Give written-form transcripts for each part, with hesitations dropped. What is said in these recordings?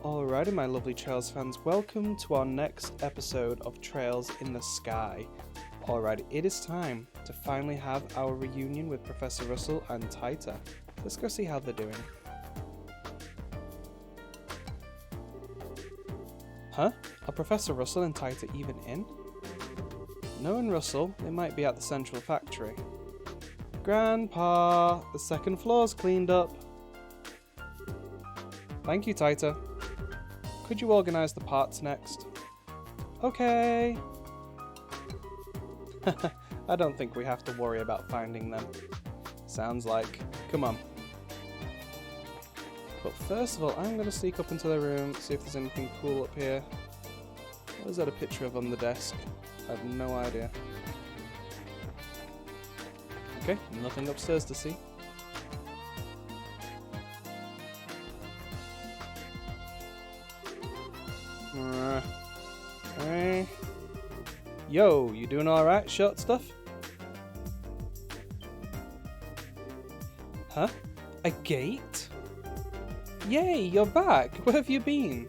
Alrighty, my lovely Trails fans, welcome to our next episode of Trails in the Sky. Alrighty, it is time to finally have our reunion with Professor Russell and Taita. Let's go see how they're doing. Huh? Are Professor Russell and Taita even in? Knowing Russell, they might be at the central factory. Grandpa, the second floor's cleaned up. Thank you, Taita. Could you organise the parts next? Okay. I don't think we have to worry about finding them. Sounds like. Come on. But first of all, I'm going to sneak up into the room, see if there's anything cool up here. What is that a picture of on the desk? I have no idea. Okay, nothing upstairs to see. Yo, you doing alright, short stuff? Huh? A gate? Yay, you're back! Where have you been?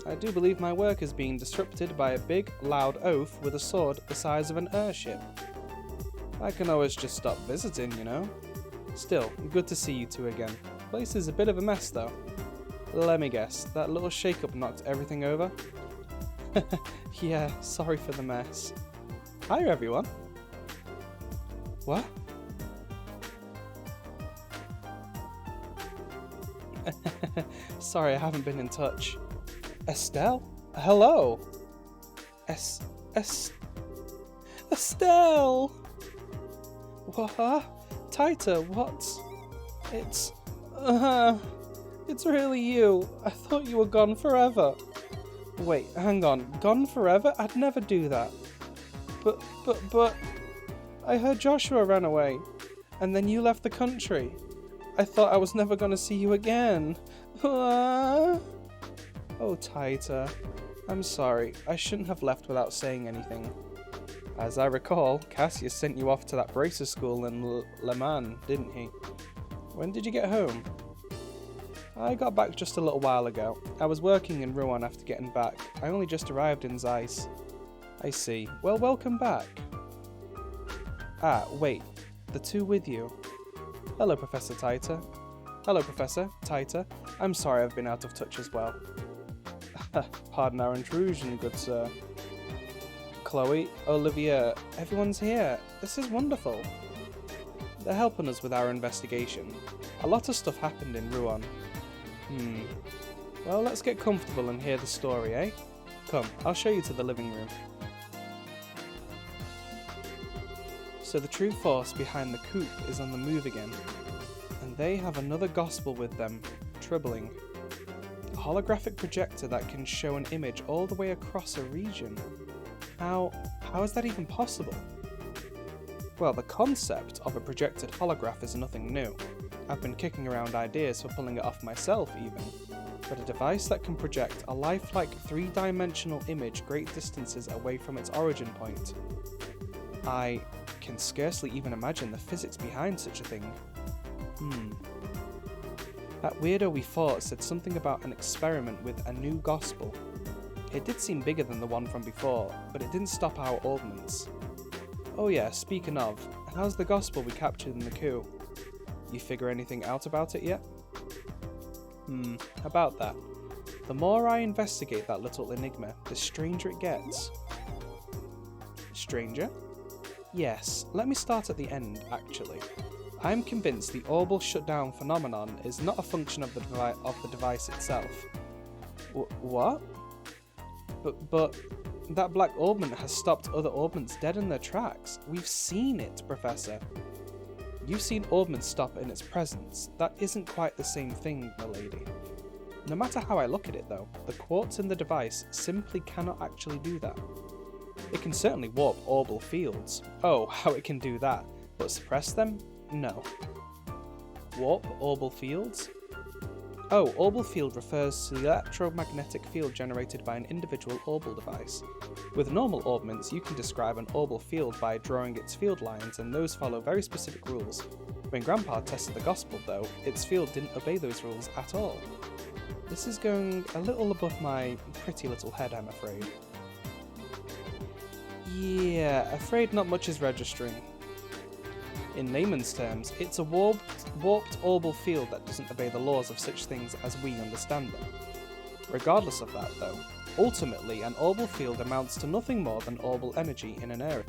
I do believe my work is being disrupted by a big, loud oaf with a sword the size of an airship. I can always just stop visiting, you know? Still, good to see you two again. Place is a bit of a mess, though. Let me guess, that little shake-up knocked everything over? Yeah, sorry for the mess. Hi, everyone. What? Sorry, I haven't been in touch. Estelle? Hello? Estelle! What? Taita, what? It's really you. I thought you were gone forever. Wait, hang on. Gone forever? I'd never do that. But... I heard Joshua ran away. And then you left the country. I thought I was never going to see you again. Oh, Taita. I'm sorry. I shouldn't have left without saying anything. As I recall, Cassius sent you off to that bracer school in Le Mans, didn't he? When did you get home? I got back just a little while ago. I was working in Rouen after getting back. I only just arrived in Zeiss. I see. Well, welcome back. Ah, wait. The two with you. Hello, Professor Taita. Hello, Professor Taita. I'm sorry I've been out of touch as well. Pardon our intrusion, good sir. Chloe, Olivia, everyone's here. This is wonderful. They're helping us with our investigation. A lot of stuff happened in Rouen. Well, let's get comfortable and hear the story, eh? Come, I'll show you to the living room. So the true force behind the coup is on the move again. And they have another gospel with them, troubling. A holographic projector that can show an image all the way across a region. How is that even possible? Well, the concept of a projected holograph is nothing new. I've been kicking around ideas for pulling it off myself even, but a device that can project a lifelike three-dimensional image great distances away from its origin point. I can scarcely even imagine the physics behind such a thing. That weirdo we fought said something about an experiment with a new gospel. It did seem bigger than the one from before, but it didn't stop our ordnance. Oh yeah, speaking of, how's the gospel we captured in the coup? You figure anything out about it yet? About that. The more I investigate that little enigma, the stranger it gets. Stranger? Yes, let me start at the end, actually. I'm convinced the orbal shutdown phenomenon is not a function of the device itself. What? But that black orbment has stopped other orbments dead in their tracks. We've seen it, Professor. You've seen orbments stop in its presence. That isn't quite the same thing, milady. No matter how I look at it, though, the quartz in the device simply cannot actually do that. It can certainly warp orbal fields. Oh, how it can do that. But suppress them? No. Warp orbal fields? Oh, orbal field refers to the electromagnetic field generated by an individual orbal device. With normal orbments, you can describe an orbal field by drawing its field lines, and those follow very specific rules. When Grandpa tested the gospel, though, its field didn't obey those rules at all. This is going a little above my pretty little head, I'm afraid. Yeah, afraid not much is registering. In layman's terms, it's a warped orbital field that doesn't obey the laws of such things as we understand them. Regardless of that, though, ultimately an orbital field amounts to nothing more than orbital energy in an area.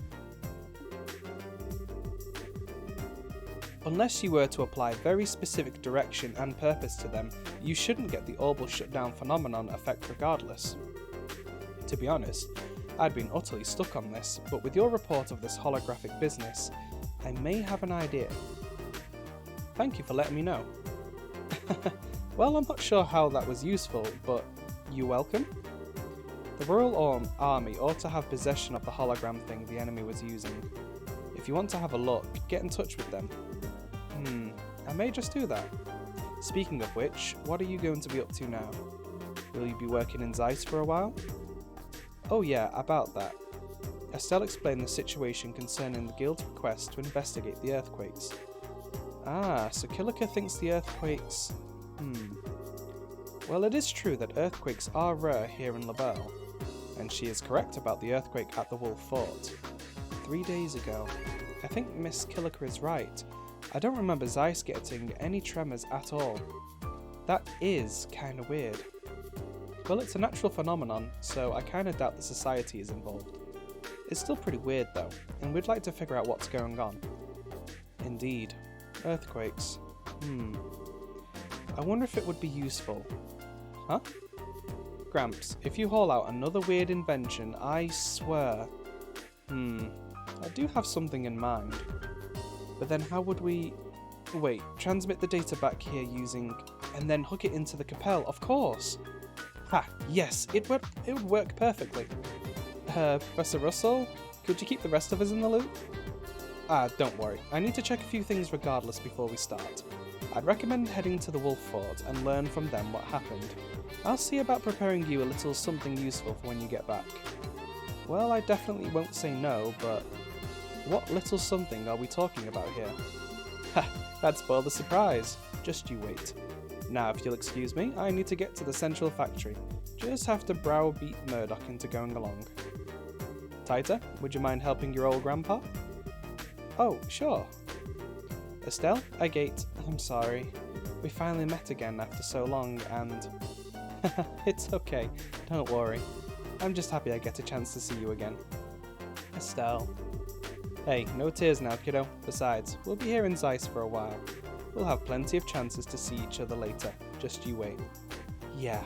Unless you were to apply very specific direction and purpose to them, you shouldn't get the orbital shutdown phenomenon effect regardless. To be honest, I'd been utterly stuck on this, but with your report of this holographic business, I may have an idea. Thank you for letting me know. Well, I'm not sure how that was useful, but you welcome? The Royal Army ought to have possession of the hologram thing the enemy was using. If you want to have a look, get in touch with them. I may just do that. Speaking of which, what are you going to be up to now? Will you be working in Zeiss for a while? Oh yeah, about that. Estelle explained the situation concerning the Guild's request to investigate the earthquakes. Ah, so Kilika thinks the earthquakes... Well, it is true that earthquakes are rare here in Labelle, and she is correct about the earthquake at the Wolf Fort. 3 days ago. I think Miss Kilika is right. I don't remember Zeiss getting any tremors at all. That is kinda weird. Well, it's a natural phenomenon, so I kinda doubt the society is involved. It's still pretty weird though, and we'd like to figure out what's going on. Indeed. Earthquakes. I wonder if it would be useful. Huh? Gramps, if you haul out another weird invention, I swear... I do have something in mind. But then how would we... Wait, transmit the data back here using... and then hook it into the Capelle, of course! Ha! Yes, it would work perfectly. Professor Russell, could you keep the rest of us in the loop? Don't worry, I need to check a few things regardless before we start. I'd recommend heading to the Wolf Fort and learn from them what happened. I'll see about preparing you a little something useful for when you get back. Well, I definitely won't say no, but what little something are we talking about here? Ha! That'd spoil the surprise. Just you wait. Now, if you'll excuse me, I need to get to the central factory. Just have to browbeat Murdoch into going along. Taita, would you mind helping your old grandpa? Oh, sure. Estelle, I'm sorry. We finally met again after so long and... It's okay, don't worry. I'm just happy I get a chance to see you again. Estelle. Hey, no tears now, kiddo. Besides, we'll be here in Zeiss for a while. We'll have plenty of chances to see each other later. Just you wait. Yeah.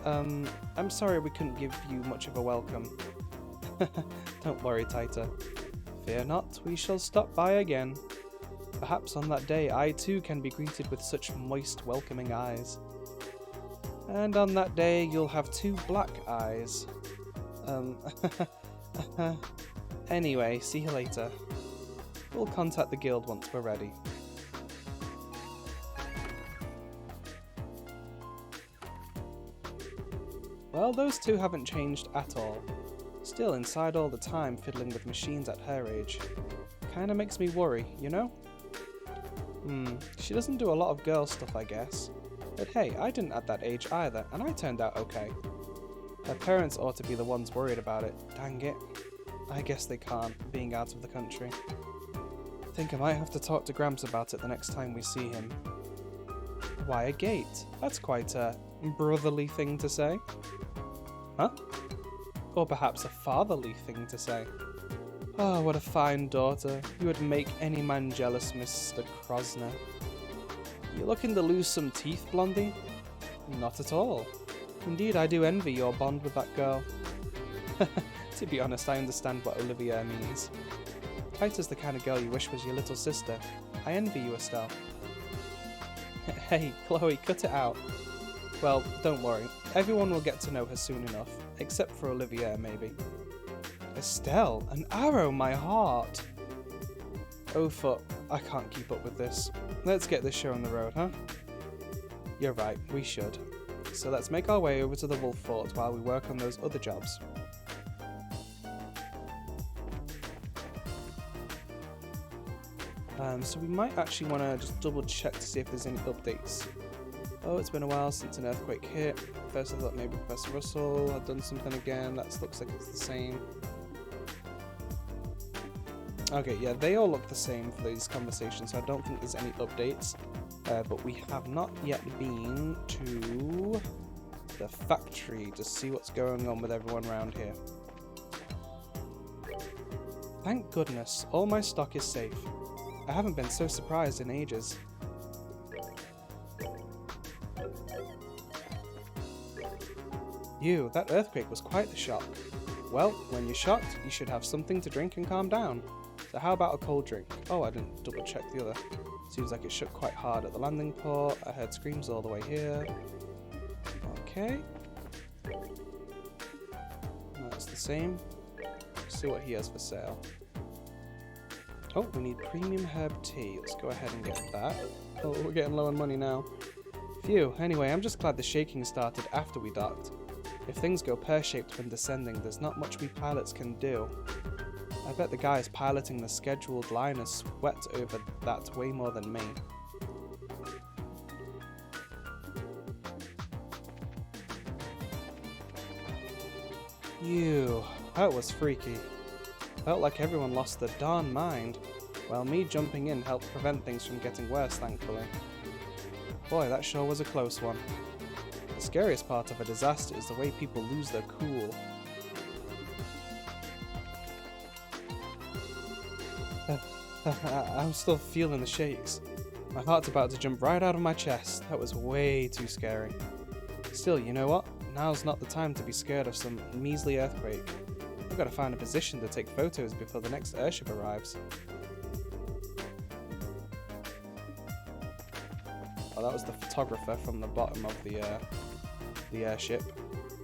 I'm sorry we couldn't give you much of a welcome. Don't worry, Taita. Fear not, we shall stop by again. Perhaps on that day I too can be greeted with such moist, welcoming eyes. And on that day you'll have 2 black eyes. Anyway, see you later. We'll contact the guild once we're ready. Well, those 2 haven't changed at all. Still inside all the time fiddling with machines at her age. Kinda makes me worry, you know? She doesn't do a lot of girl stuff, I guess. But hey, I didn't at that age either, and I turned out okay. Her parents ought to be the ones worried about it, dang it. I guess they can't, being out of the country. I think I might have to talk to Gramps about it the next time we see him. Why a gate? That's quite a brotherly thing to say. Huh? Or perhaps a fatherly thing to say. Oh, what a fine daughter. You would make any man jealous, Mr. Krosner. You looking to lose some teeth, Blondie? Not at all. Indeed, I do envy your bond with that girl. To be honest, I understand what Olivia means. Taita's the kind of girl you wish was your little sister. I envy you, Estelle. Hey, Chloe, cut it out. Well, don't worry. Everyone will get to know her soon enough. Except for Olivia, maybe. Estelle, an arrow, my heart! Oh fuck, I can't keep up with this. Let's get this show on the road, huh? You're right, we should. So let's make our way over to the Wolf Fort while we work on those other jobs. So we might actually want to just double check to see if there's any updates. Oh, it's been a while since an earthquake hit. First I thought maybe Professor Russell had done something again. That looks like it's the same. Okay, yeah, they all look the same for these conversations, so I don't think there's any updates. But we have not yet been to the factory to see what's going on with everyone around here. Thank goodness, all my stock is safe. I haven't been so surprised in ages. That earthquake was quite the shock. Well, when you're shocked, you should have something to drink and calm down. So how about a cold drink? Oh, I didn't double check the other. Seems like it shook quite hard at the landing port. I heard screams all the way here. Okay. That's the same. Let's see what he has for sale. Oh, we need premium herb tea. Let's go ahead and get that. Oh, we're getting low on money now. Phew. Anyway, I'm just glad the shaking started after we docked. If things go pear-shaped when descending, there's not much we pilots can do. I bet the guys piloting the scheduled liner sweat over that way more than me. Ew, that was freaky. Felt like everyone lost their darn mind, while me jumping in helped prevent things from getting worse, thankfully. Boy, that sure was a close one. The scariest part of a disaster is the way people lose their cool. I'm still feeling the shakes. My heart's about to jump right out of my chest. That was way too scary. Still, you know what? Now's not the time to be scared of some measly earthquake. I've got to find a position to take photos before the next airship arrives. Oh, that was the photographer from the bottom of the airship.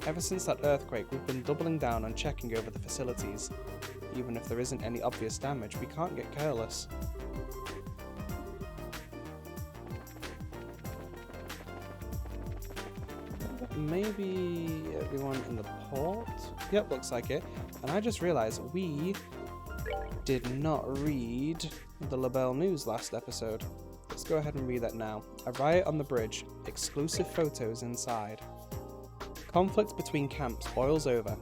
Ever since that earthquake, we've been doubling down on checking over the facilities. Even if there isn't any obvious damage, we can't get careless. Maybe everyone in the port? Yep, looks like it. And I just realized we did not read the LaBelle News last episode. Let's go ahead and read that now. A riot on the bridge. Exclusive photos inside. Conflict between camps boils over.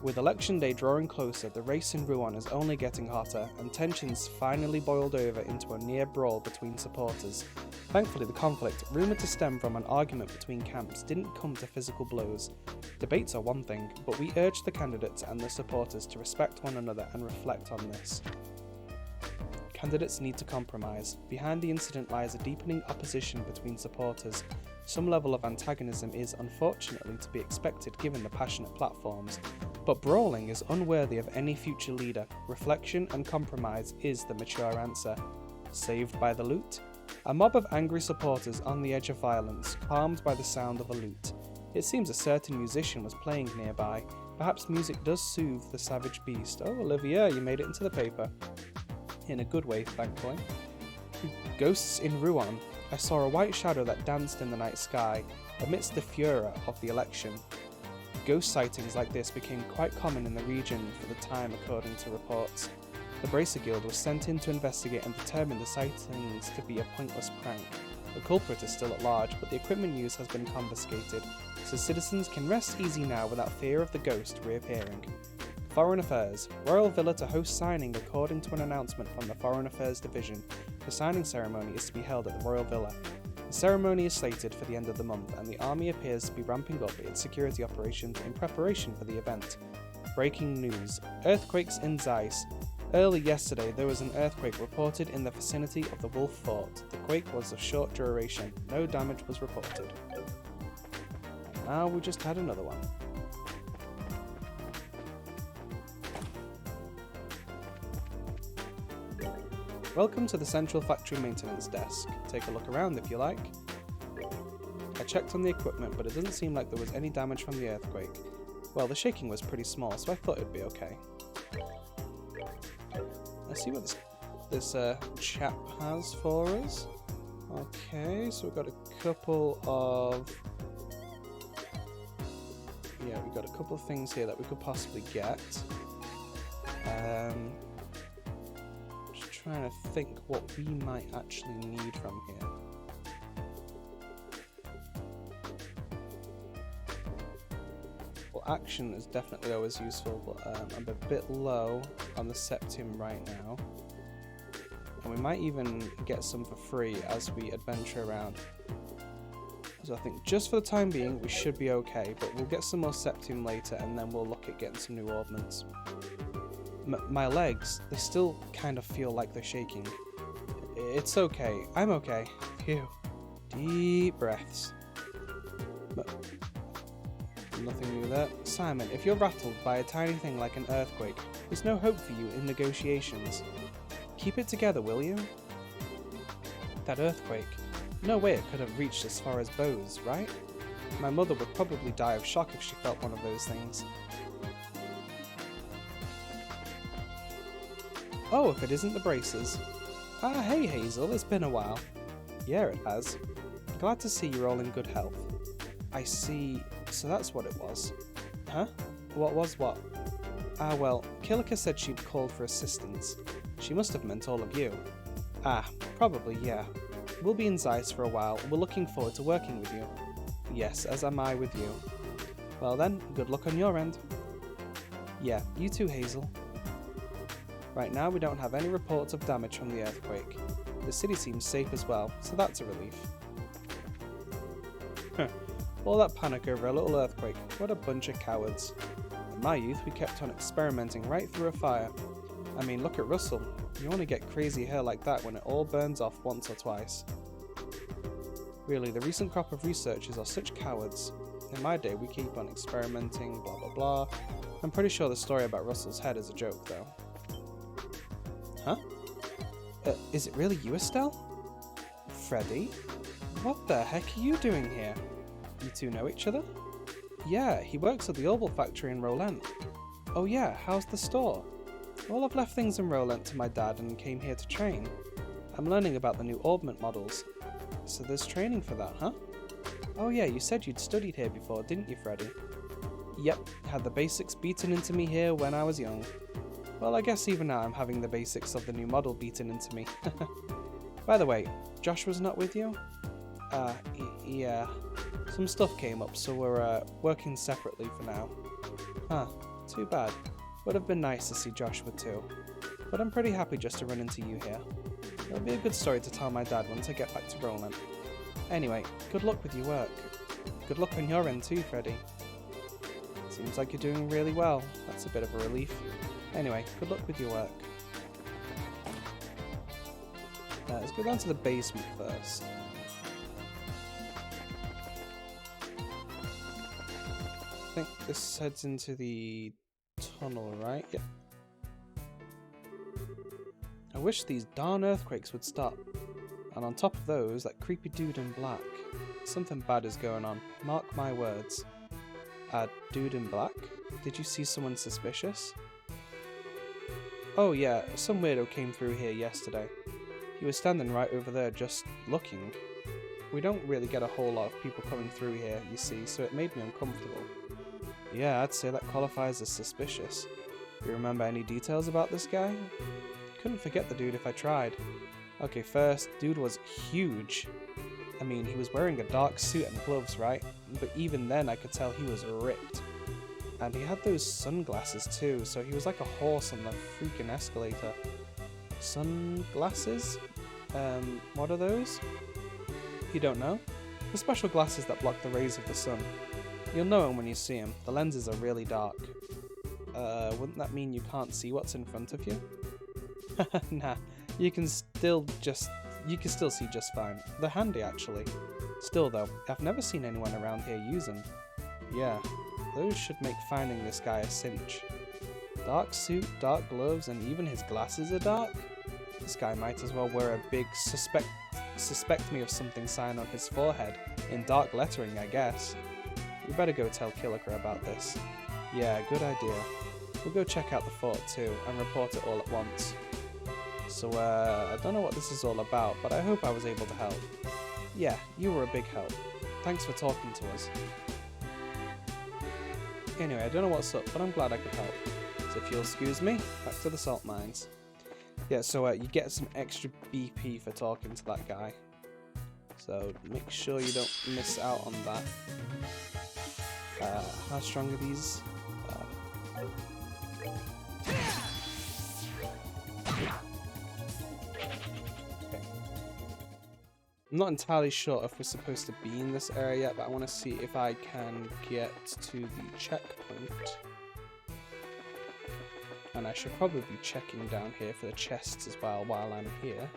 With Election Day drawing closer, the race in Rouen is only getting hotter, and tensions finally boiled over into a near brawl between supporters. Thankfully, the conflict, rumoured to stem from an argument between camps, didn't come to physical blows. Debates are one thing, but we urge the candidates and their supporters to respect one another and reflect on this. Candidates need to compromise. Behind the incident lies a deepening opposition between supporters. Some level of antagonism is, unfortunately, to be expected given the passionate platforms, but brawling is unworthy of any future leader. Reflection and compromise is the mature answer. Saved by the lute? A mob of angry supporters on the edge of violence, calmed by the sound of a lute. It seems a certain musician was playing nearby. Perhaps music does soothe the savage beast. Oh, Olivia, you made it into the paper. In a good way, thankfully. Ghosts in Rouen. I saw a white shadow that danced in the night sky, amidst the furor of the election. Ghost sightings like this became quite common in the region for the time, according to reports. The Bracer Guild was sent in to investigate and determine the sightings to be a pointless prank. The culprit is still at large, but the equipment used has been confiscated, so citizens can rest easy now without fear of the ghost reappearing. Foreign Affairs. Royal Villa to host signing according to an announcement from the Foreign Affairs Division. The signing ceremony is to be held at the Royal Villa. The ceremony is slated for the end of the month, and the army appears to be ramping up its security operations in preparation for the event. Breaking news. Earthquakes in Zeiss. Early yesterday, there was an earthquake reported in the vicinity of the Wolf Fort. The quake was of short duration. No damage was reported. And now we just had another one. Welcome to the Central Factory Maintenance Desk. Take a look around if you like. I checked on the equipment, but it doesn't seem like there was any damage from the earthquake. Well, the shaking was pretty small, so I thought it'd be okay. Let's see what this chap has for us. Okay, so we've got a couple of... Yeah, we've got a couple of things here that we could possibly get. Just trying to think what we might actually need from here. Well, action is definitely always useful, but I'm a bit low on the septium right now. And we might even get some for free as we adventure around. So I think just for the time being we should be okay, but we'll get some more septium later and then we'll look at getting some new ordnance. My legs, they still kind of feel like they're shaking. It's okay, I'm okay. Phew. Deep breaths. But nothing new there. Simon, if you're rattled by a tiny thing like an earthquake, there's no hope for you in negotiations. Keep it together, will you? That earthquake. No way it could have reached as far as Bose, right? My mother would probably die of shock if she felt one of those things. Oh, if it isn't the braces. Ah, hey Hazel, it's been a while. Yeah, it has. Glad to see you're all in good health. I see, so that's what it was. Huh? What was what? Ah well, Kilika said she'd called for assistance. She must have meant all of you. Ah, probably, yeah. We'll be in Zeiss for a while, and we're looking forward to working with you. Yes, as am I with you. Well then, good luck on your end. Yeah, you too, Hazel. Right now we don't have any reports of damage from the earthquake. The city seems safe as well, so that's a relief. All that panic over a little earthquake, what a bunch of cowards. In my youth we kept on experimenting right through a fire. I mean, look at Russell. You only get crazy hair like that when it all burns off once or twice. Really, the recent crop of researchers are such cowards. In my day, we keep on experimenting, blah blah blah. I'm pretty sure the story about Russell's head is a joke, though. Huh? Is it really you, Estelle? Freddy? What the heck are you doing here? You two know each other? Yeah, he works at the Orbital factory in Rolent. Oh yeah, how's the store? Well, I've left things in Rolent to my dad and came here to train. I'm learning about the new augment models. So there's training for that, huh? Oh yeah, you said you'd studied here before, didn't you, Freddy? Yep, had the basics beaten into me here when I was young. Well, I guess even now I'm having the basics of the new model beaten into me. By the way, Joshua's not with you? Yeah. Some stuff came up, so we're working separately for now. Huh, too bad. Would have been nice to see Joshua too. But I'm pretty happy just to run into you here. It'll be a good story to tell my dad once I get back to Roland. Anyway, good luck with your work. Good luck on your end too, Freddy. Seems like you're doing really well. That's a bit of a relief. Anyway, good luck with your work. Let's go down to the basement first. I think this heads into the tunnel, right? Yep. I wish these darn earthquakes would stop. And on top of those, that creepy dude in black. Something bad is going on. Mark my words. Dude in black? Did you see someone suspicious? Oh yeah, some weirdo came through here yesterday. He was standing right over there just looking. We don't really get a whole lot of people coming through here, you see, so it made me uncomfortable. Yeah, I'd say that qualifies as suspicious. You remember any details about this guy? Couldn't forget the dude if I tried. Okay, first, dude was huge. I mean, he was wearing a dark suit and gloves, right? But even then I could tell he was ripped. And he had those sunglasses too, so he was like a horse on the freaking escalator. Sunglasses? What are those? You don't know? The special glasses that block the rays of the sun. You'll know them when you see them. The lenses are really dark. Wouldn't that mean you can't see what's in front of you? Nah, you can still see just fine. They're handy actually. Still though, I've never seen anyone around here use them. Yeah, those should make finding this guy a cinch. Dark suit, dark gloves, and even his glasses are dark? This guy might as well wear a big suspect me of something sign on his forehead, in dark lettering I guess. We better go tell Killiker about this. Yeah, good idea. We'll go check out the fort too, and report it all at once. So, I don't know what this is all about, but I hope I was able to help. Yeah, you were a big help. Thanks for talking to us. Anyway, I don't know what's up, but I'm glad I could help. So if you'll excuse me, back to the salt mines. Yeah, so you get some extra BP for talking to that guy. So make sure you don't miss out on that. How strong are these? Okay. I'm not entirely sure if we're supposed to be in this area yet, but I want to see if I can get to the checkpoint. And I should probably be checking down here for the chests as well while I'm here.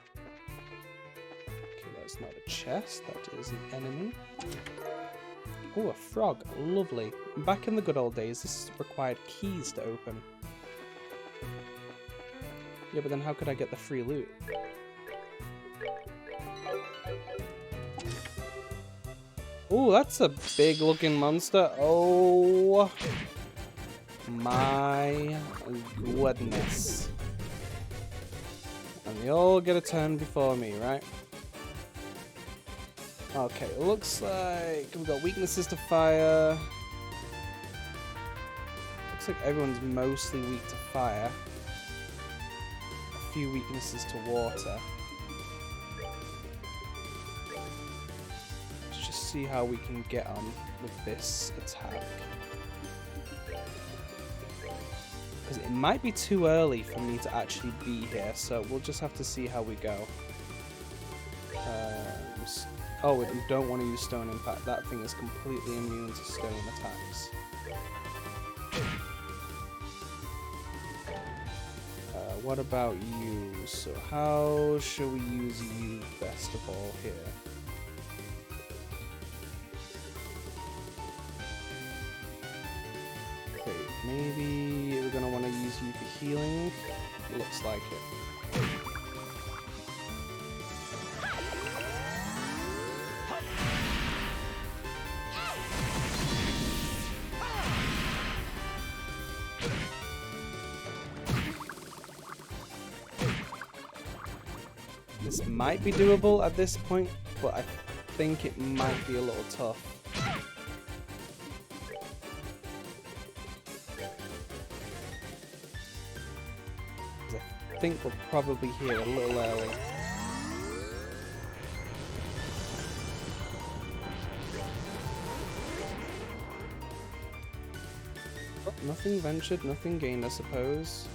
Okay, that's not a chest, that is an enemy. Oh, a frog, lovely. Back in the good old days, this required keys to open. Yeah, but then how could I get the free loot? Oh, that's a big looking monster. Oh my goodness. And they all get a turn before me, right? Okay, it looks like we've got weaknesses to fire. Looks like everyone's mostly weak to fire. A few weaknesses to water. Let's just see how we can get on with this attack. Because it might be too early for me to actually be here, so we'll just have to see how we go. Oh, we don't want to use Stone Impact. That thing is completely immune to stone attacks. What about you? So how should we use you best of all here? Okay, maybe we're going to want to use you for healing. Looks like it. This might be doable at this point, but I think it might be a little tough. I think we're probably here a little early. Oh, nothing ventured, nothing gained, I suppose.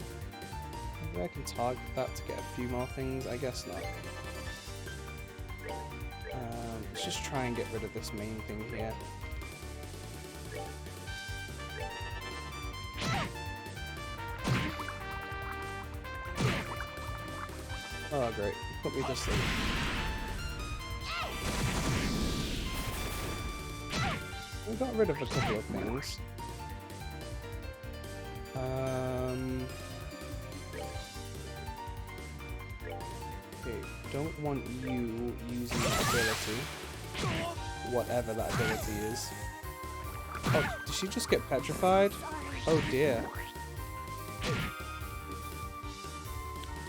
Maybe I can target that to get a few more things. I guess not. Let's just try and get rid of this main thing here. Oh great, put me to sleep. We got rid of a couple of things. Okay, don't want you using that ability. Whatever that ability is. Oh, did she just get petrified? Oh dear.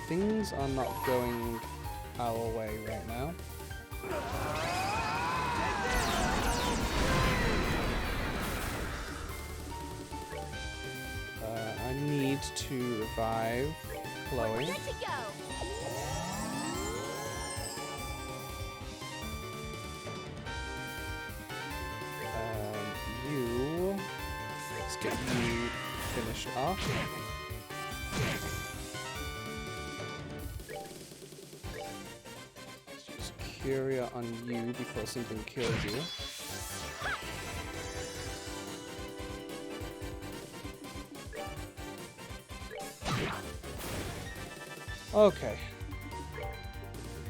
Things are not going our way right now. I need to revive Chloe. Let's get you finished off. Let's use Curia on you before something kills you. Okay.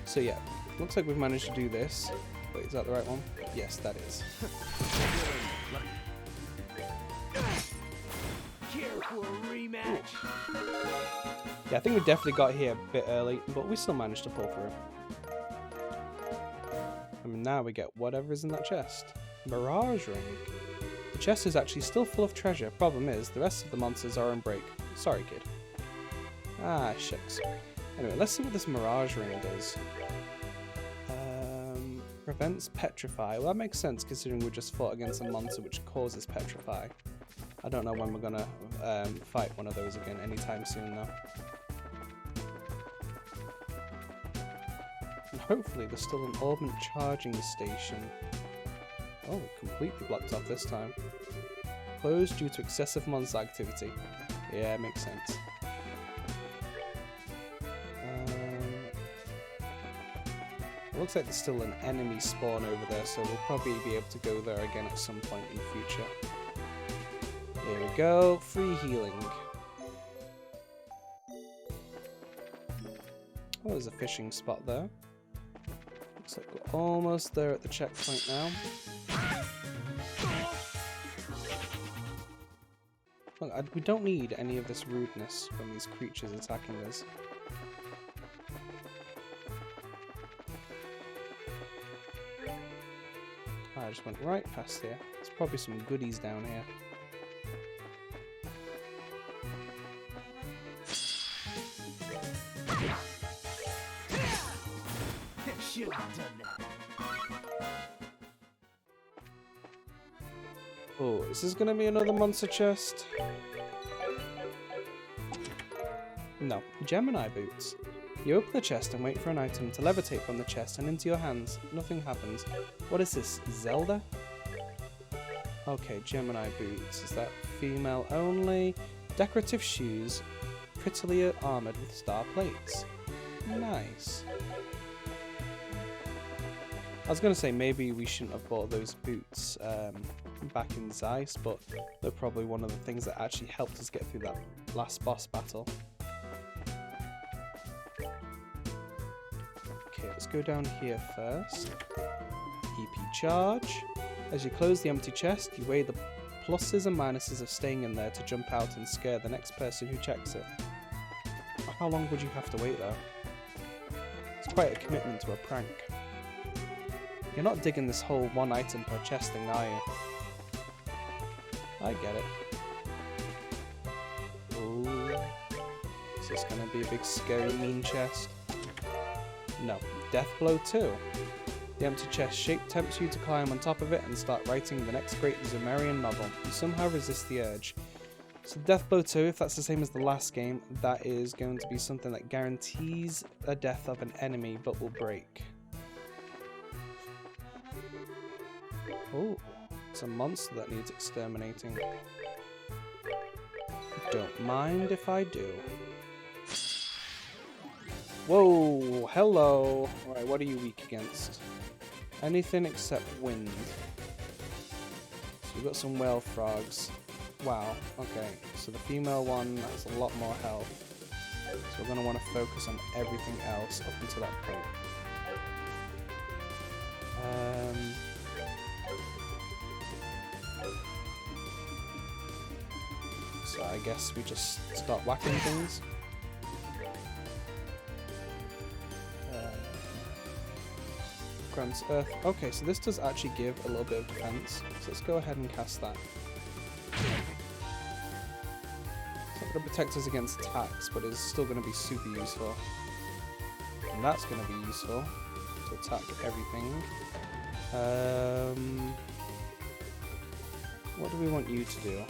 So yeah, looks like we've managed to do this. Wait, is that the right one? Yes, that is. Yeah, I think we definitely got here a bit early, but we still managed to pull through. I mean, now we get whatever is in that chest. Mirage Ring. The chest is actually still full of treasure. Problem is, the rest of the monsters are on break. Sorry, kid. Ah, shucks. Anyway, let's see what this Mirage Ring does. Prevents Petrify. Well, that makes sense considering we just fought against a monster which causes Petrify. I don't know when we're gonna fight one of those again anytime soon though. hopefully there's still an augment charging station. Oh, completely blocked off this time. Closed due to excessive monster activity. Yeah, it makes sense. It looks like there's still an enemy spawn over there, so we'll probably be able to go there again at some point in the future. Here we go, free healing. Oh, there's a fishing spot there. Looks like we're almost there at the checkpoint now. Look, we don't need any of this rudeness from these creatures attacking us. I just went right past here. There's probably some goodies down here. Oh, is this gonna be another monster chest? No, Gemini boots. You open the chest and wait for an item to levitate from the chest and into your hands. Nothing happens. What is this, Zelda? Okay, Gemini boots. Is that female only? Decorative shoes, prettily armoured with star plates. Nice. I was going to say maybe we shouldn't have bought those boots back in Zeiss, but they're probably one of the things that actually helped us get through that last boss battle. Okay, let's go down here first. EP charge. As you close the empty chest, you weigh the pluses and minuses of staying in there to jump out and scare the next person who checks it. How long would you have to wait though? It's quite a commitment to a prank. You're not digging this whole one item per chest thing, are you? I get it. Ooh. Is this gonna be a big scary mean chest? No. Death Blow 2. The empty chest shape tempts you to climb on top of it and start writing the next great Zumerian novel. You somehow resist the urge. So Death Blow 2, if that's the same as the last game, that is going to be something that guarantees a death of an enemy but will break. Oh, it's a monster that needs exterminating. Don't mind if I do. Whoa, hello. Alright, what are you weak against? Anything except wind. So we've got some whale frogs. Wow, okay. So the female one has a lot more health. So we're going to want to focus on everything else up until that point. So I guess we just start whacking things. Grants Earth. Okay, so this does actually give a little bit of defense. So let's go ahead and cast that. It's not going to protect us against attacks, but it's still going to be super useful. And that's going to be useful to attack everything. What do we want you to do?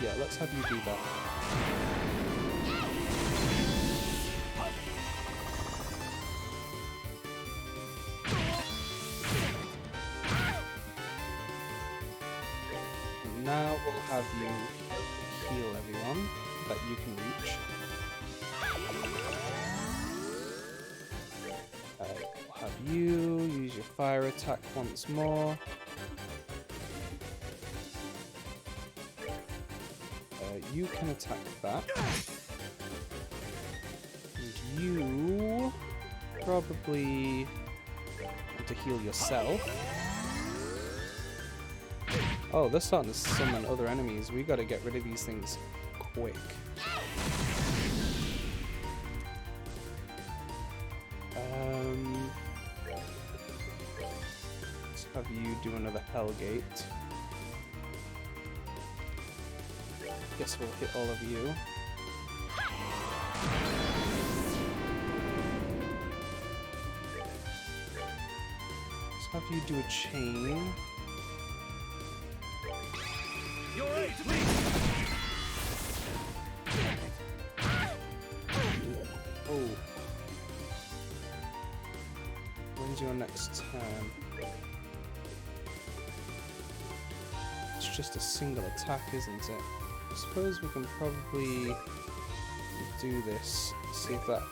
Yeah, let's have you do that. Now we'll have you heal everyone that you can reach. We'll have you use your fire attack once more. You can attack that. And you probably want to heal yourself. Oh, they're starting to summon other enemies. We gotta get rid of these things quick. Let's have you do another Hellgate. Guess we'll hit all of you. Let's have you do a chain. When's your next turn? It's just a single attack, isn't it? I suppose we can probably do this. See if that...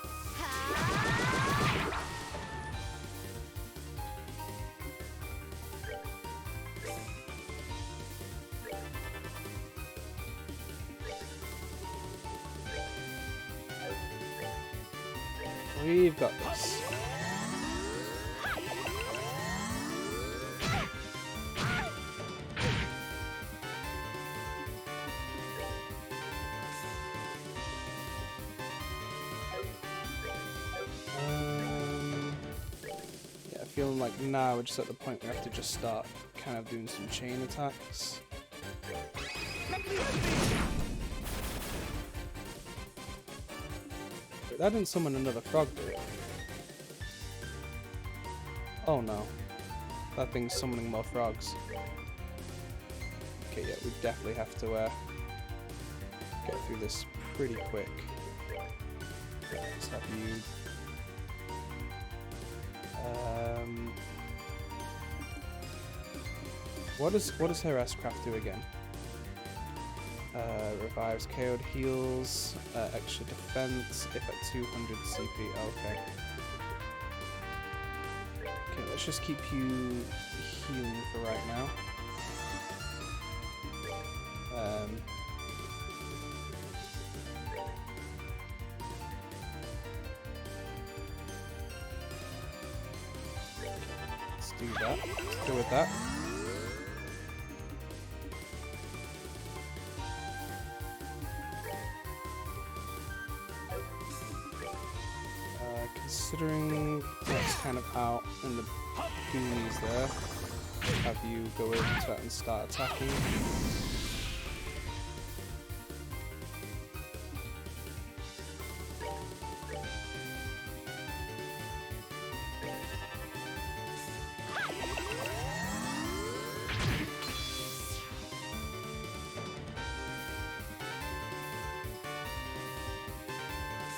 We've got this. Yeah, feeling like now we're just at the point we have to just start kind of doing some chain attacks. That didn't summon another frog, did it? Oh no. That thing's summoning more frogs. Okay, yeah, we definitely have to get through this pretty quick. Let's have you... What does her S-Craft do again? Revives KO'd, heals, extra defense if at 200 CP. Okay. Okay, let's just keep you healing for right now. Let's do that. Let's go with that. Considering that's kind of out in the goonies there, have you go over to that and start attacking.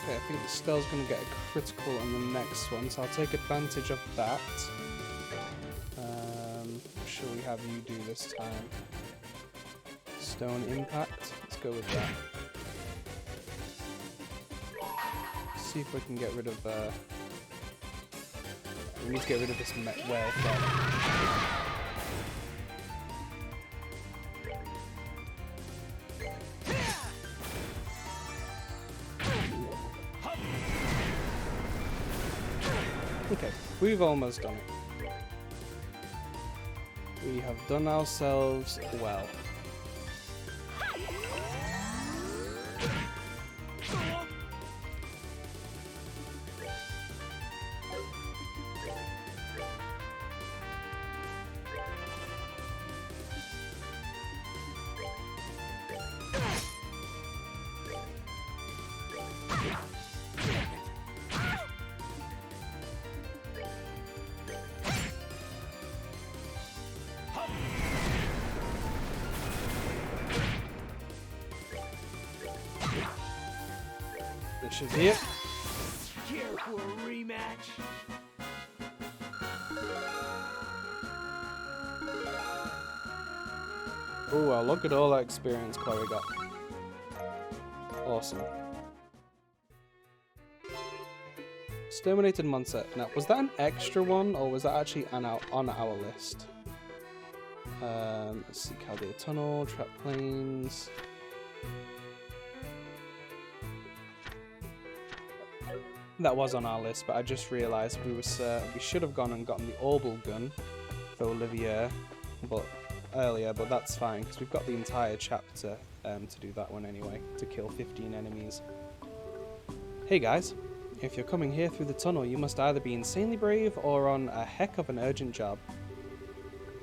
Okay, I think Stell's going to get a critical on the next one, so I'll take advantage of that. What shall we have you do this time? Stone Impact? Let's go with that. See if we can get rid of... we need to get rid of this whale frog. Okay, we've almost done it. We have done ourselves well. This should be it. Care for a rematch? Oh well, look at all that experience Chloe got. Awesome. Exterminated monster. Now, was that an extra one, or was that actually on our list? Let's see, Caldea Tunnel, Trap Plains. That was on our list, but I just realised we should have gone and gotten the Orbital gun for Olivier, earlier, but that's fine because we've got the entire chapter to do that one anyway, to kill 15 enemies. Hey guys, if you're coming here through the tunnel, you must either be insanely brave or on a heck of an urgent job.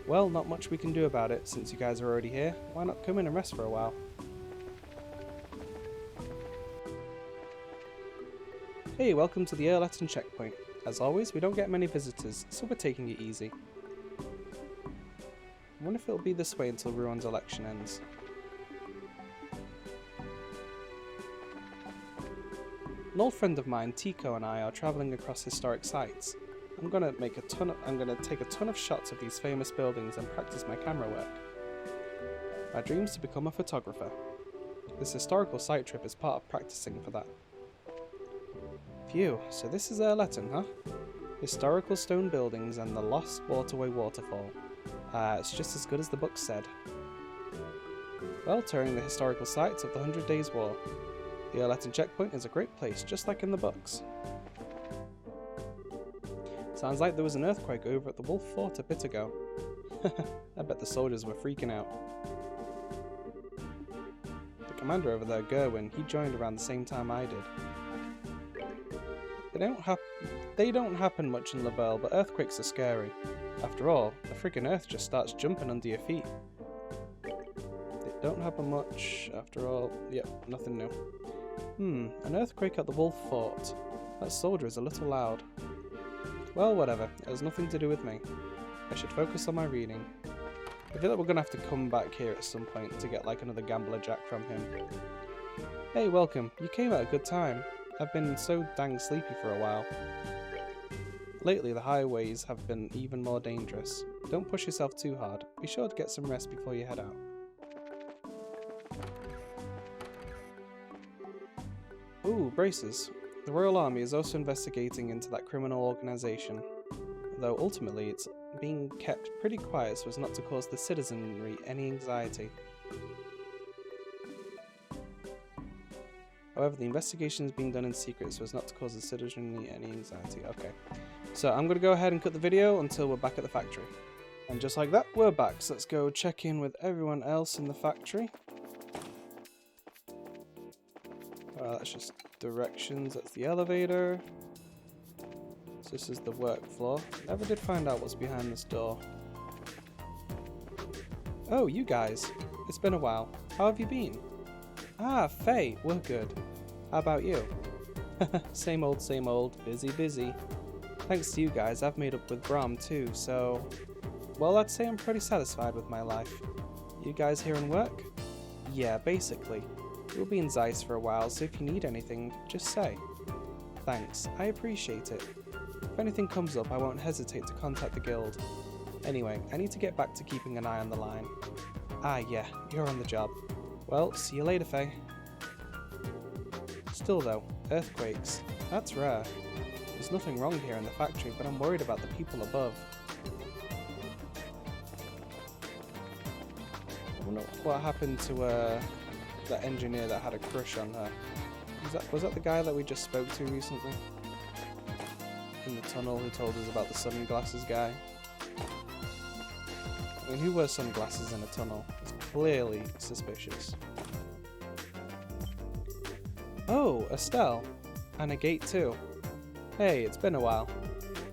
Well, not much we can do about it since you guys are already here. Why not come in and rest for a while? Hey, welcome to the Erlatin checkpoint. As always, we don't get many visitors, so we're taking it easy. I wonder if it'll be this way until Ruan's election ends. An old friend of mine, Tico, and I are travelling across historic sites. I'm gonna take a ton of shots of these famous buildings and practice my camera work. My dream's to become a photographer. This historical site trip is part of practicing for that. Phew, so this is Erleton, huh? Historical stone buildings and the lost waterway waterfall. It's just as good as the book said. Well, touring the historical sites of the 100 Days War. The Erleton checkpoint is a great place, just like in the books. Sounds like there was an earthquake over at the Wolf Fort a bit ago. I bet the soldiers were freaking out. The commander over there, Gerwin, he joined around the same time I did. They don't happen much in LaBelle, but earthquakes are scary. After all, the friggin' earth just starts jumping under your feet. They don't happen much, after all. Yep, nothing new. An earthquake at the Wolf Fort. That soldier is a little loud. Well, whatever. It has nothing to do with me. I should focus on my reading. I feel like we're gonna have to come back here at some point to get like another Gambler Jack from him. Hey, welcome. You came at a good time. I've been so dang sleepy for a while. Lately, the highways have been even more dangerous. Don't push yourself too hard. Be sure to get some rest before you head out. Ooh, braces. The Royal Army is also investigating into that criminal organisation, though ultimately it's being kept pretty quiet so as not to cause the citizenry any anxiety. However, the investigation is being done in secret so as not to cause the citizenry any anxiety. Okay, so I'm going to go ahead and cut the video until we're back at the factory. And just like that, we're back. So let's go check in with everyone else in the factory. That's just directions. That's the elevator. So this is the work floor. Never did find out what's behind this door. Oh, you guys. It's been a while. How have you been? Ah, Faye, we're good. How about you? Same old, busy, busy. Thanks to you guys, I've made up with Brahm too, so... Well, I'd say I'm pretty satisfied with my life. You guys here in work? Yeah, basically. We'll be in Zeiss for a while, so if you need anything, just say. Thanks, I appreciate it. If anything comes up, I won't hesitate to contact the guild. Anyway, I need to get back to keeping an eye on the line. Ah yeah, you're on the job. Well, see you later, Faye. Still though, earthquakes. That's rare. There's nothing wrong here in the factory, but I'm worried about the people above. I wonder what happened to that engineer that had a crush on her. Was that the guy that we just spoke to recently? In the tunnel, who told us about the sunglasses guy? I mean, who wears sunglasses in a tunnel? It's clearly suspicious. Oh, Estelle. And a gate too. Hey, it's been a while.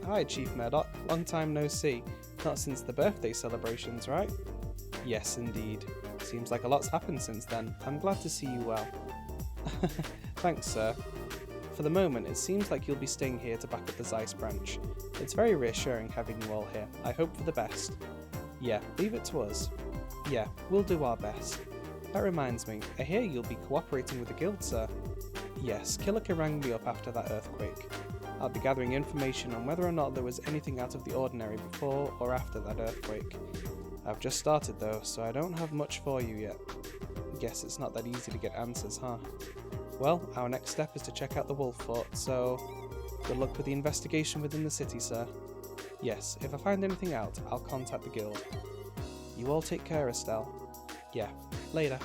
Hi, Chief Murdoch. Long time no see. Not since the birthday celebrations, right? Yes, indeed. Seems like a lot's happened since then. I'm glad to see you well. Thanks, sir. For the moment, it seems like you'll be staying here to back up the Zeiss branch. It's very reassuring having you all here. I hope for the best. Yeah, leave it to us. Yeah, we'll do our best. That reminds me, I hear you'll be cooperating with the guild, sir. Yes, Killiker rang me up after that earthquake. I'll be gathering information on whether or not there was anything out of the ordinary before or after that earthquake. I've just started though, so I don't have much for you yet. Guess it's not that easy to get answers, huh? Well, our next step is to check out the Wolf Fort, so good luck with the investigation within the city, sir. Yes, if I find anything out, I'll contact the guild. You all take care, Estelle. Yeah, later.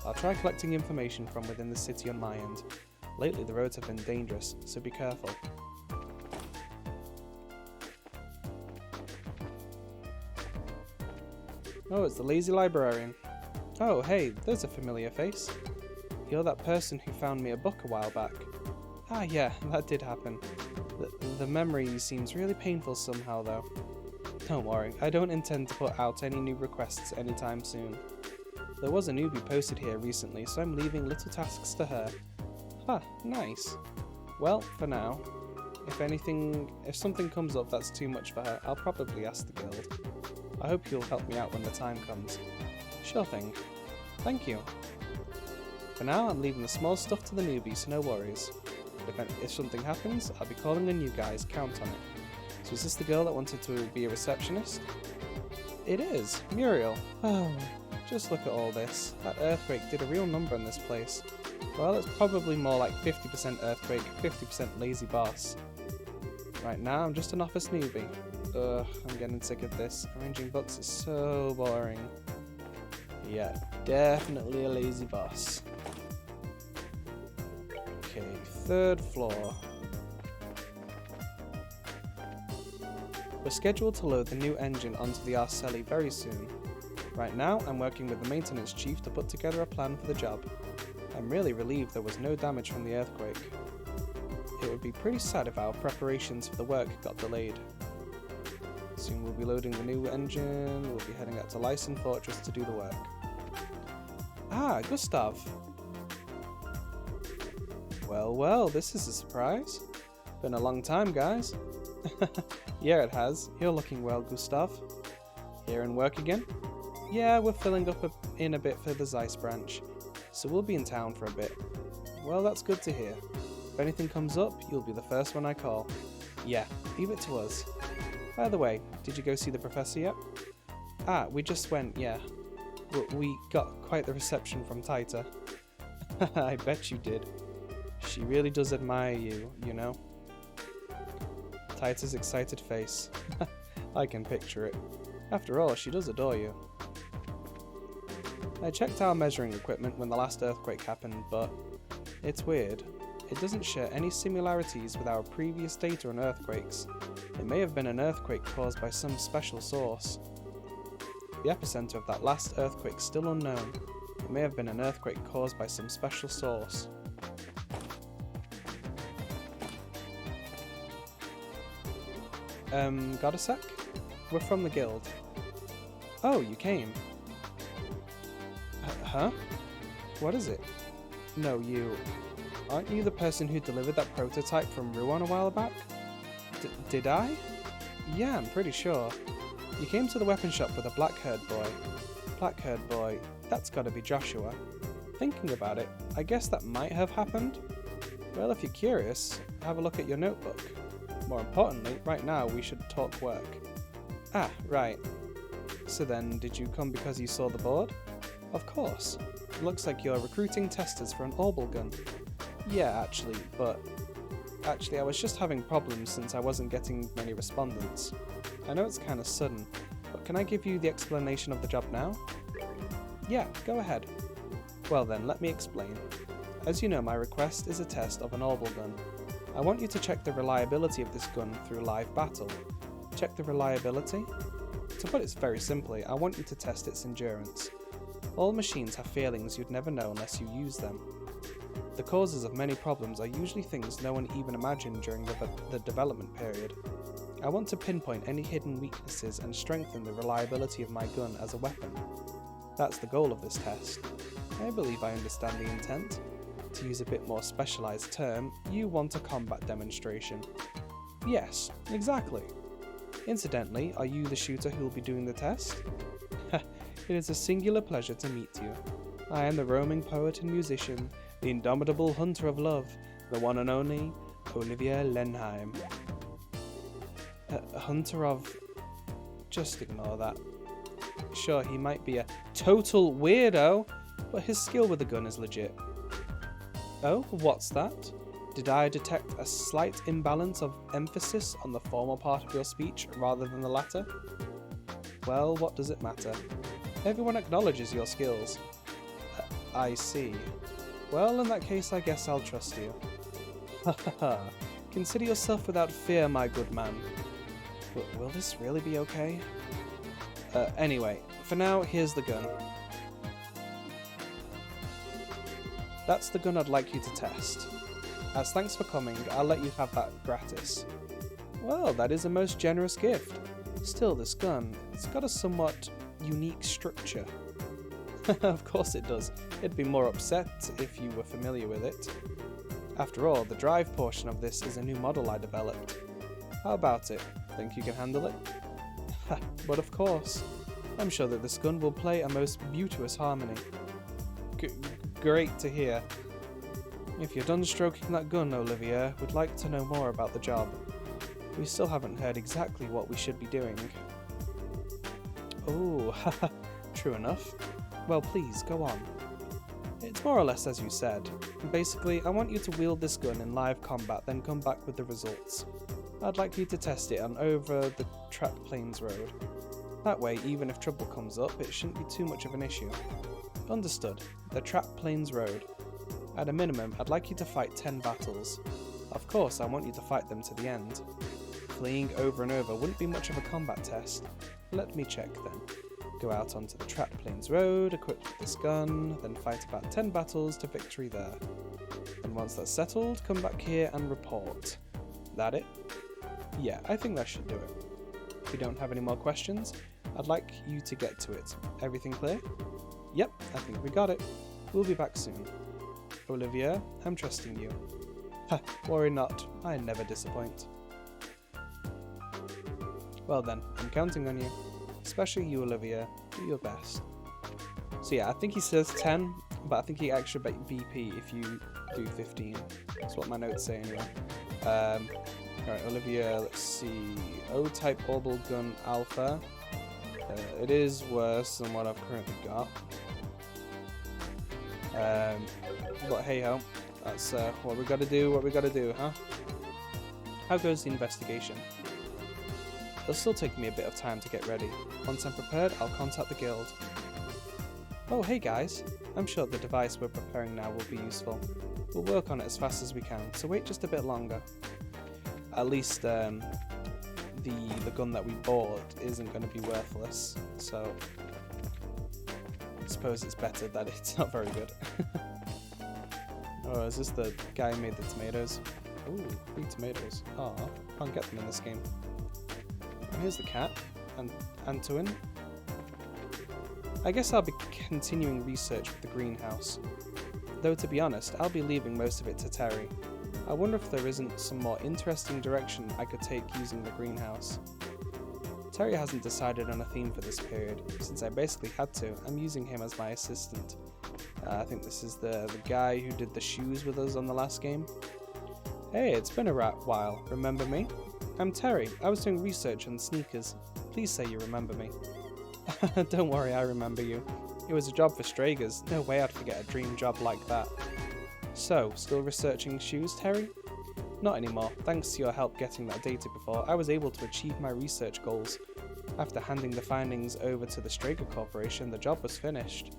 I'll try collecting information from within the city on my end. Lately the roads have been dangerous, so be careful. Oh, it's the lazy librarian. Oh, hey, there's a familiar face. You're that person who found me a book a while back. Ah yeah, that did happen. The memory seems really painful somehow though. Don't worry, I don't intend to put out any new requests anytime soon. There was a newbie posted here recently, so I'm leaving little tasks to her. Ah, nice. Well, for now. If something comes up that's too much for her, I'll probably ask the guild. I hope you'll help me out when the time comes. Sure thing. Thank you. For now, I'm leaving the small stuff to the newbie, so no worries. If something happens, I'll be calling on you guys, count on it. So is this the girl that wanted to be a receptionist? It is, Muriel. Oh, just look at all this. That earthquake did a real number on this place. Well, it's probably more like 50% earthquake, 50% lazy boss. Right now, I'm just an office newbie. Ugh, I'm getting sick of this. Arranging books is so boring. Yeah, definitely a lazy boss. Okay, 3rd floor. We're scheduled to load the new engine onto the Arcelli very soon. Right now, I'm working with the maintenance chief to put together a plan for the job. I'm really relieved there was no damage from the earthquake. It would be pretty sad if our preparations for the work got delayed. Soon we'll be loading the new engine, we'll be heading out to Lyson Fortress to do the work. Ah, Gustav! Well, this is a surprise. Been a long time, guys. Yeah, it has. You're looking well, Gustav. Here in work again? Yeah, we're filling up in a bit for the Zeiss branch, so we'll be in town for a bit. Well, that's good to hear. If anything comes up, you'll be the first one I call. Yeah, leave it to us. By the way, did you go see the professor yet? Ah, we just went, yeah. We got quite the reception from Taita. I bet you did. She really does admire you, you know? Taita's excited face. I can picture it. After all, she does adore you. I checked our measuring equipment when the last earthquake happened, but it's weird. It doesn't share any similarities with our previous data on earthquakes. It may have been an earthquake caused by some special source. The epicenter of that last earthquake is still unknown. It may have been an earthquake caused by some special source. Got a sec? We're from the guild. Oh, you came. Huh? What is it? No, you... Aren't you the person who delivered that prototype from Ruan a while back? Did I? Yeah, I'm pretty sure. You came to the weapon shop with a black-haired boy. Black-haired boy, that's gotta be Joshua. Thinking about it, I guess that might have happened. Well, if you're curious, have a look at your notebook. More importantly, right now we should talk work. Ah, right. So then, did you come because you saw the board? Of course. It looks like you're recruiting testers for an orbital gun. Yeah, actually, I was just having problems since I wasn't getting many respondents. I know it's kinda sudden, but can I give you the explanation of the job now? Yeah, go ahead. Well then, let me explain. As you know, my request is a test of an orbital gun. I want you to check the reliability of this gun through live battle. Check the reliability? To put it very simply, I want you to test its endurance. All machines have failings you'd never know unless you use them. The causes of many problems are usually things no one even imagined during the development period. I want to pinpoint any hidden weaknesses and strengthen the reliability of my gun as a weapon. That's the goal of this test. I believe I understand the intent. To use a bit more specialized term, you want a combat demonstration. Yes, exactly. Incidentally, are you the shooter who will be doing the test? It is a singular pleasure to meet you. I am the roaming poet and musician, the indomitable hunter of love, the one and only Olivier Lenheim. A hunter of... Just ignore that. Sure, he might be a total weirdo, but his skill with the gun is legit. Oh, what's that? Did I detect a slight imbalance of emphasis on the former part of your speech rather than the latter? Well, what does it matter? Everyone acknowledges your skills. I see. Well, in that case, I guess I'll trust you. Hahaha. Consider yourself without fear, my good man. Will this really be okay? Anyway, for now, here's the gun. That's the gun I'd like you to test. As thanks for coming, I'll let you have that gratis. Well, that is a most generous gift. Still, this gun, it's got a somewhat unique structure. Of course it does. It'd be more upset if you were familiar with it. After all, the drive portion of this is a new model I developed. How about it? Think you can handle it? But of course. I'm sure that this gun will play a most beauteous harmony. Great to hear. If you're done stroking that gun, Olivia, we'd like to know more about the job. We still haven't heard exactly what we should be doing. Oh, haha, true enough. Well, please, go on. It's more or less as you said. Basically, I want you to wield this gun in live combat, then come back with the results. I'd like you to test it on over the track plains road. That way, even if trouble comes up, it shouldn't be too much of an issue. Understood. The track plains road. At a minimum, I'd like you to fight 10 battles. Of course, I want you to fight them to the end. Fleeing over and over wouldn't be much of a combat test. Let me check then. Go out onto the track plains road, equipped with this gun, then fight about 10 battles to victory there. And once that's settled, come back here and report. That it? Yeah, I think that should do it. If you don't have any more questions, I'd like you to get to it. Everything clear? Yep, I think we got it. We'll be back soon. Olivia, I'm trusting you. Ha, worry not, I never disappoint. Well then, I'm counting on you. Especially you, Olivia. Do your best. So yeah, I think he says 10, but I think he extra BP if you do 15. That's what my notes say anyway. Alright, Olivia, let's see. O-type orbital gun alpha. It is worse than what I've currently got. But hey ho, that's what we gotta do, huh? How goes the investigation? It'll still take me a bit of time to get ready. Once I'm prepared, I'll contact the guild. Oh hey guys, I'm sure the device we're preparing now will be useful. We'll work on it as fast as we can, so wait just a bit longer. At least the gun that we bought isn't going to be worthless, so I suppose it's better that it's not very good. Oh, is this the guy who made the tomatoes? Ooh, free tomatoes. Aw, can't get them in this game. And here's the cat, and Antoine. I guess I'll be continuing research with the greenhouse. Though to be honest, I'll be leaving most of it to Terry. I wonder if there isn't some more interesting direction I could take using the greenhouse. Terry hasn't decided on a theme for this period. Since I basically had to, I'm using him as my assistant. I think this is the guy who did the shoes with us on the last game. Hey, it's been a while. Remember me? I'm Terry. I was doing research on sneakers. Please say you remember me. Don't worry, I remember you. It was a job for Stragers. No way I'd forget a dream job like that. So, still researching shoes, Terry? Not anymore. Thanks to your help getting that data before, I was able to achieve my research goals. After handing the findings over to the Strager Corporation, the job was finished.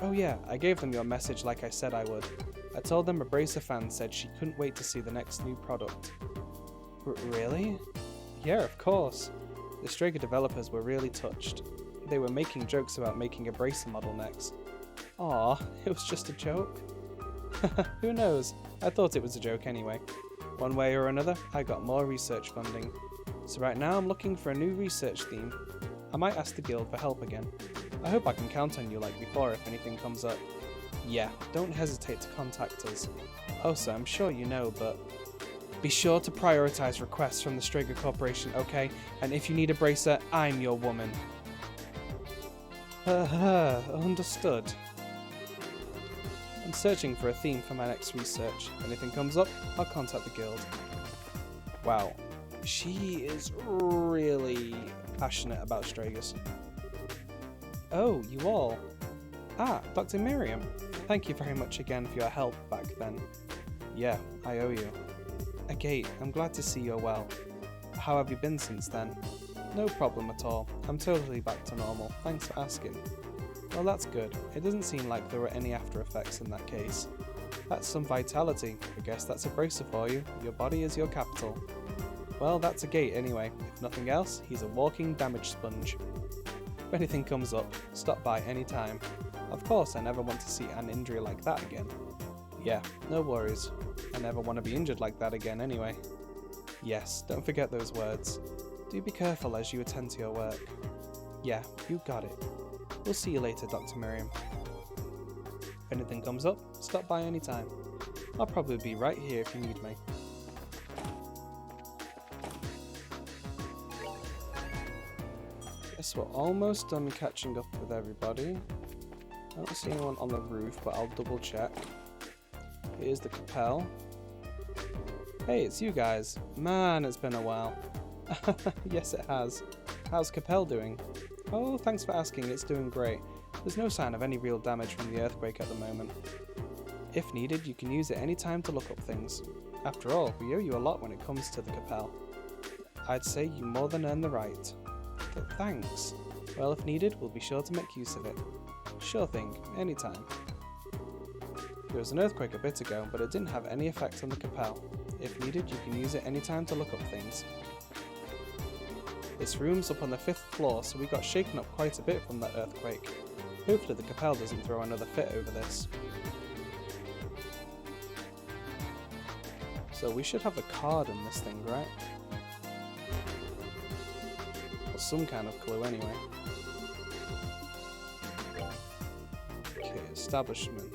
Oh yeah, I gave them your message like I said I would. I told them a Bracer fan said she couldn't wait to see the next new product. Really? Yeah, of course. The Strager developers were really touched. They were making jokes about making a Bracer model next. Aw, it was just a joke. Who knows? I thought it was a joke anyway. One way or another, I got more research funding. So right now I'm looking for a new research theme. I might ask the guild for help again. I hope I can count on you like before if anything comes up. Yeah, don't hesitate to contact us. Also, I'm sure you know, but be sure to prioritize requests from the Strager Corporation, okay? And if you need a bracer, I'm your woman. Understood. I'm searching for a theme for my next research. If anything comes up, I'll contact the guild. Wow, she is really passionate about Stragers. Oh, you all. Ah, Dr. Miriam. Thank you very much again for your help back then. Yeah, I owe you. Agate, I'm glad to see you're well. How have you been since then? No problem at all. I'm totally back to normal. Thanks for asking. Well, that's good. It doesn't seem like there were any after effects in that case. That's some vitality. I guess that's a bracer for you. Your body is your capital. Well, that's Agate anyway. If nothing else, he's a walking damage sponge. If anything comes up, stop by any time. Of course, I never want to see an injury like that again. Yeah, no worries. I never want to be injured like that again anyway. Yes, don't forget those words. Do be careful as you attend to your work. Yeah, you got it. We'll see you later, Dr. Miriam. If anything comes up, stop by anytime. I'll probably be right here if you need me. Guess we're almost done catching up with everybody. I don't see anyone on the roof, but I'll double check. here's the Capel. Hey, it's you guys. Man, it's been a while. Yes, it has. How's Capel doing? Oh, thanks for asking. It's doing great. There's no sign of any real damage from the earthquake at the moment. If needed, you can use it any time to look up things. After all, we owe you a lot when it comes to the Capel. I'd say you more than earn the right. But thanks. Well, if needed, we'll be sure to make use of it. Sure thing, anytime. There was an earthquake a bit ago, but it didn't have any effect on the Capel. If needed, you can use it anytime to look up things. This room's up on the 5th floor, so we got shaken up quite a bit from that earthquake. Hopefully the Capel doesn't throw another fit over this. So we should have a card in this thing, right? Or some kind of clue anyway. Okay, establishment.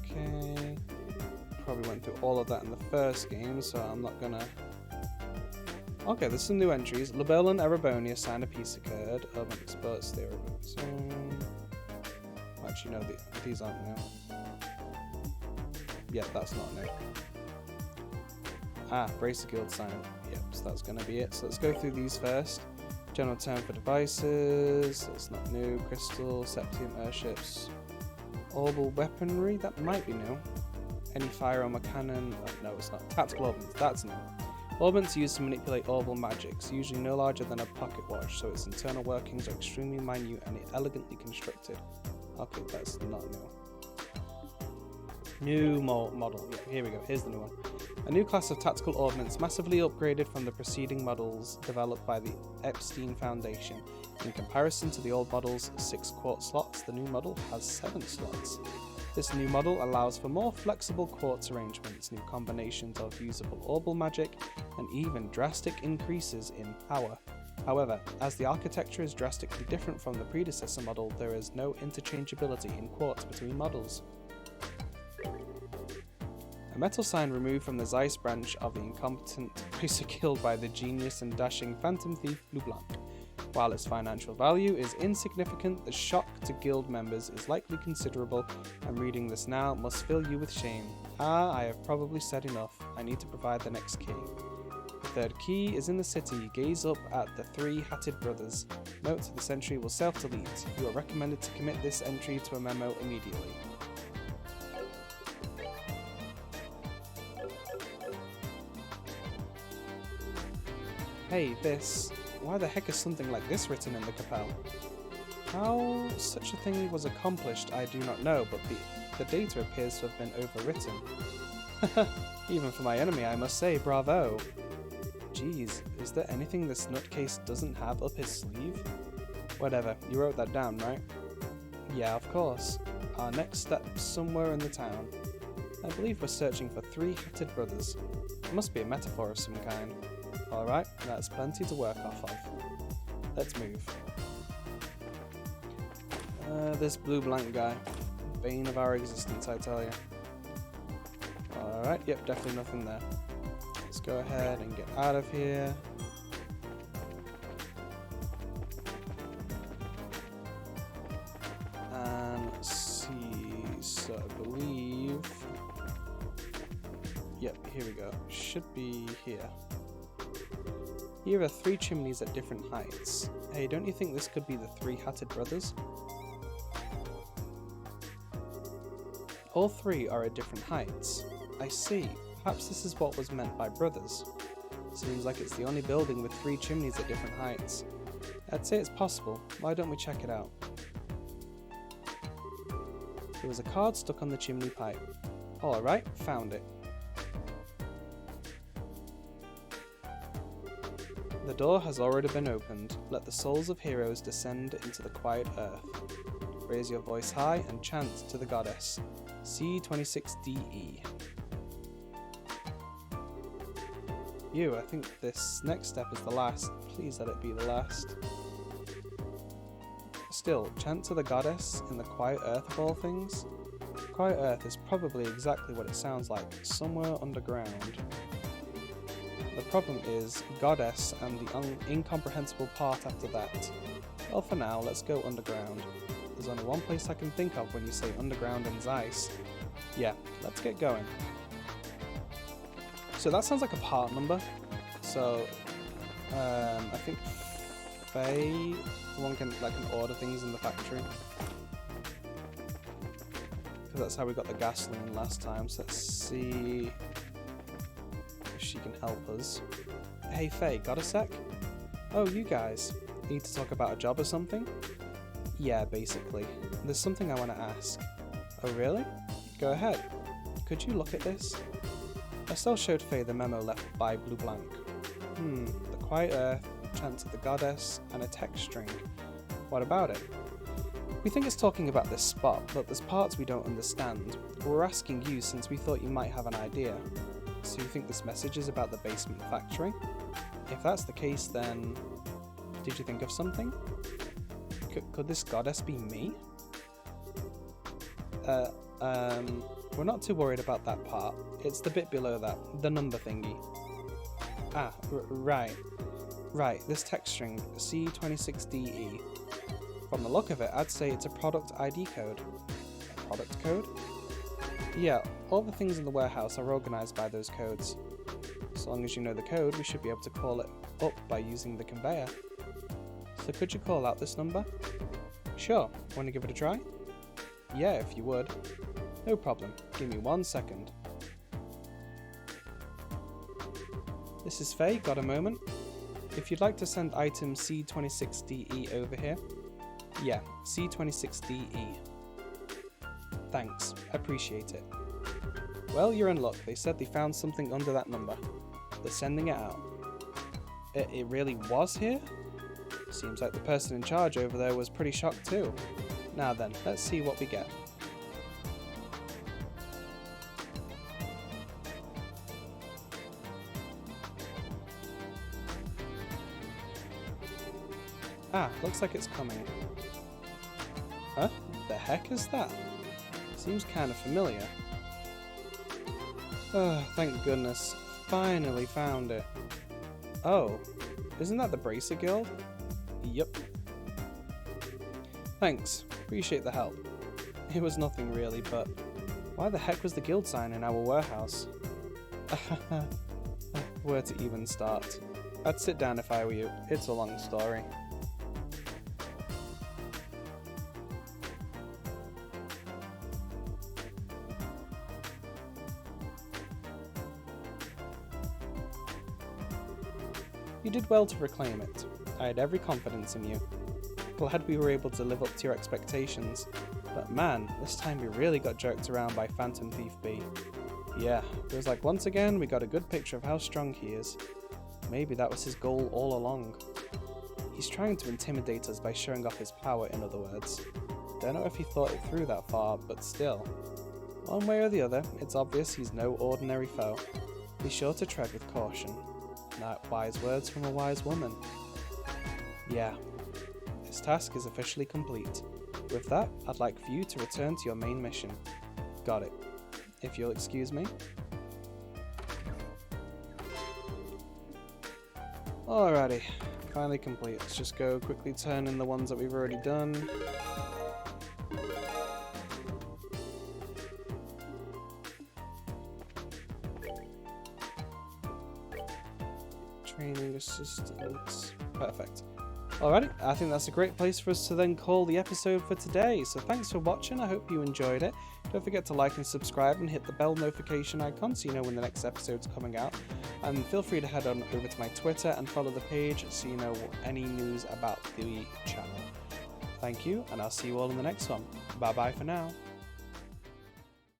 Okay. Probably went through all of that in the first game, so I'm not gonna... Okay, there's some new entries. Labelle and Erebonia sign a peace occurred. Urban experts, they actually, no, these aren't new. Yeah, that's not new. Ah, Bracer Guild sign. Yep, so that's going to be it. So let's go through these first. General term for devices. That's not new. Crystal, Septium airships. Orbital weaponry. That might be new. Any firearm or cannon. Oh, no, it's not. Tactical orbits. That's new. Orbits used to manipulate orbital magics, usually no larger than a pocket watch, so its internal workings are extremely minute and elegantly constructed. Okay, that's not new. New model. Yeah, here we go. Here's the new one. A new class of tactical ordnance massively upgraded from the preceding models developed by the Epstein Foundation. In comparison to the old model's 6 quartz slots, the new model has 7 slots. This new model allows for more flexible quartz arrangements, new combinations of usable orbital magic, and even drastic increases in power. However, as the architecture is drastically different from the predecessor model, there is no interchangeability in quartz between models. A metal sign removed from the Zeiss branch of the incompetent Bracer Guild by the genius and dashing Phantom Thief Blue Blanc. While its financial value is insignificant, the shock to guild members is likely considerable, and reading this now must fill you with shame. I have probably said enough. I need to provide the next key. The third key is in the city. Gaze up at the 3 hatted brothers. Note: this entry will self-delete. You are recommended to commit this entry to a memo immediately. Hey, this. Why the heck is something like this written in the Capel? How such a thing was accomplished I do not know, but the data appears to have been overwritten. Even for my enemy, I must say, bravo. Geez, is there anything this nutcase doesn't have up his sleeve? Whatever, you wrote that down, right? Yeah, of course. Our next step's somewhere in the town. I believe we're searching for 3 hatted brothers. It must be a metaphor of some kind. Alright, that's plenty to work off of. Let's move. This Blue Blanc guy. Bane of our existence, I tell you. Alright, yep, definitely nothing there. Let's go ahead and get out of here. And let's see, so I believe... Yep, here we go. Should be here. Here are 3 chimneys at different heights. Hey, don't you think this could be the 3 hatted brothers? All 3 are at different heights. I see. Perhaps this is what was meant by brothers. Seems like it's the only building with 3 chimneys at different heights. I'd say it's possible. Why don't we check it out? There was a card stuck on the chimney pipe. Alright, found it. The door has already been opened. Let the souls of heroes descend into the quiet earth. Raise your voice high and chant to the goddess. C26DE. I think this next step is the last. Please let it be the last. Still, chant to the goddess in the quiet earth of all things? Quiet earth is probably exactly what it sounds like, somewhere underground. The problem is goddess and the incomprehensible part after that. Well, for now, let's go underground. There's only one place I can think of when you say underground and Zeiss. Yeah, let's get going. So that sounds like a part number. So, I think Faye, one can order things in the factory. Because that's how we got the gasoline last time. So let's see if she can help us. Hey Faye, got a sec? Oh, you guys. Need to talk about a job or something? Yeah, basically. There's something I want to ask. Oh really? Go ahead. Could you look at this? Estelle showed Faye the memo left by Blue Blanc. The Quiet Earth, Chant of the Goddess, and a text string. What about it? We think it's talking about this spot, but there's parts we don't understand. We're asking you since we thought you might have an idea. So you think this message is about the basement factory? If that's the case, then... Did you think of something? Could this goddess be me? We're not too worried about that part. It's the bit below that, the number thingy. Ah, right. Right, this text string, C26DE. From the look of it, I'd say it's a product ID code. A product code? Yeah, all the things in the warehouse are organised by those codes. As long as you know the code, we should be able to call it up by using the conveyor. So could you call out this number? Sure, want to give it a try? Yeah, if you would. No problem, give me 1 second. This is Faye, got a moment? If you'd like to send item C26DE over here. Yeah, C26DE. Thanks, appreciate it. Well, you're in luck, they said they found something under that number. They're sending it out. It really was here? Seems like the person in charge over there was pretty shocked too. Now then, let's see what we get. Ah, looks like it's coming. Huh? The heck is that? Seems kind of familiar. Oh, thank goodness. Finally found it. Oh, isn't that the Bracer Guild? Yep. Thanks, appreciate the help. It was nothing really, but why the heck was the guild sign in our warehouse? Where to even start? I'd sit down if I were you, it's a long story. You did well to reclaim it. I had every confidence in you. Glad we were able to live up to your expectations. But man, this time we really got jerked around by Phantom Thief B. Yeah, feels like once again we got a good picture of how strong he is. Maybe that was his goal all along. He's trying to intimidate us by showing off his power, in other words. Don't know if he thought it through that far, but still. One way or the other, it's obvious he's no ordinary foe. Be sure to tread with caution. Not wise words from a wise woman. Yeah, this task is officially complete. With that, I'd like for you to return to your main mission. Got it. If you'll excuse me. Alrighty, finally complete. Let's just go quickly turn in the ones that we've already done. Training assistance. Perfect. Alrighty, I think that's a great place for us to then call the episode for today. So thanks for watching, I hope you enjoyed it. Don't forget to like and subscribe and hit the bell notification icon so you know when the next episode's coming out. And feel free to head on over to my Twitter and follow the page so you know any news about the channel. Thank you, and I'll see you all in the next one. Bye bye for now.